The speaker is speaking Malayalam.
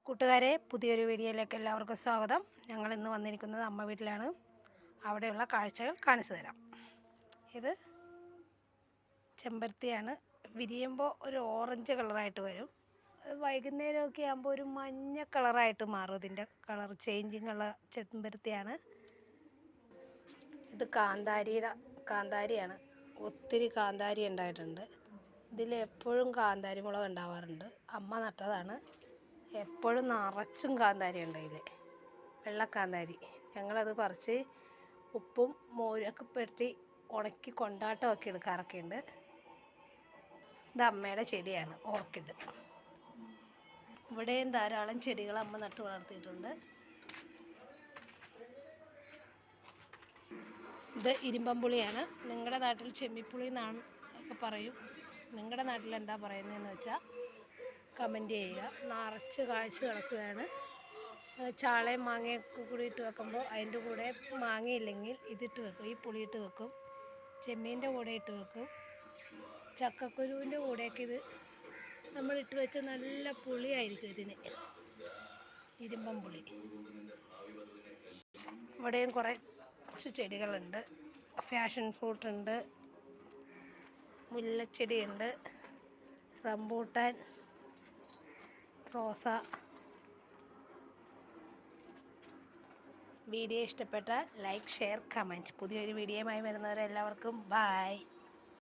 കൂട്ടുകാരെ, പുതിയൊരു വീഡിയോയിലേക്ക് എല്ലാവർക്കും സ്വാഗതം. ഞങ്ങൾ ഇന്ന് വന്നിരിക്കുന്നത് അമ്മ വീട്ടിലാണ്. അവിടെയുള്ള കാഴ്ചകൾ കാണിച്ചു തരാം. ഇത് ചെമ്പരത്തിയാണ്. വിരിയുമ്പോൾ ഒരു ഓറഞ്ച് കളറായിട്ട് വരും. വൈകുന്നേരമൊക്കെ ആകുമ്പോൾ ഒരു മഞ്ഞ കളറായിട്ട് മാറും. ഇതിൻ്റെ കളർ ചേഞ്ചിങ് ഉള്ള ചെമ്പരത്തിയാണ്. ഇത് കാന്താരിയാണ്. ഒത്തിരി കാന്താരി ഉണ്ടായിട്ടുണ്ട്. ഇതിൽ എപ്പോഴും കാന്താരി മുളക് ഉണ്ടാവാറുണ്ട്. അമ്മ നട്ടതാണ്. എപ്പോഴും നിറച്ചും കാന്താരി ഉണ്ട്. ഇതിൽ വെള്ളക്കാന്താരി. ഞങ്ങളത് പറിച്ച് ഉപ്പും മോരൊക്കെ പെരട്ടി ഉണക്കി കൊണ്ടാട്ടമൊക്കെ എടുക്കാറൊക്കെ ഉണ്ട്. ഇത് അമ്മയുടെ ചെടിയാണ്, ഓർക്കിഡ്. ഇവിടെയും ധാരാളം ചെടികൾ അമ്മ നട്ട് വളർത്തിയിട്ടുണ്ട്. ഇത് ഇരുമ്പമ്പുളിയാണ്. നിങ്ങളുടെ നാട്ടിൽ ചെമ്മിപ്പുളി എന്നാണ് ഒക്കെ പറയും. നിങ്ങളുടെ നാട്ടിൽ എന്താ പറയുന്നതെന്ന് വെച്ചാൽ കമൻറ്റ് ചെയ്യുക. നിറച്ച് കാഴ്ച കിടക്കുകയാണ്. ചാളയും മാങ്ങയൊക്കെ കൂടി ഇട്ട് വെക്കുമ്പോൾ അതിൻ്റെ കൂടെ മാങ്ങയില്ലെങ്കിൽ ഇതിട്ട് വെക്കും. ഈ പുളി ഇട്ട് വെക്കും. ചെമ്മീൻ്റെ കൂടെ ഇട്ട് വെക്കും. ചക്കക്കുരുവിൻ്റെ കൂടെയൊക്കെ ഇത് നമ്മളിട്ട് വെച്ച നല്ല പുളിയായിരിക്കും ഇതിന്. ഇരുമ്പം പുളി. ഇവിടെയും കുറച്ച് ചെടികളുണ്ട്. ഫാഷൻ ഫ്രൂട്ടുണ്ട്, മുല്ലച്ചെടിയുണ്ട്, റംബൂട്ടാൻ, റോസ. വീഡിയോ ഇഷ്ടപ്പെട്ടാൽ ലൈക്ക്, ഷെയർ, കമൻറ്റ്. പുതിയൊരു വീഡിയോയുമായി വരുന്നവരെല്ലാവർക്കും ബൈ.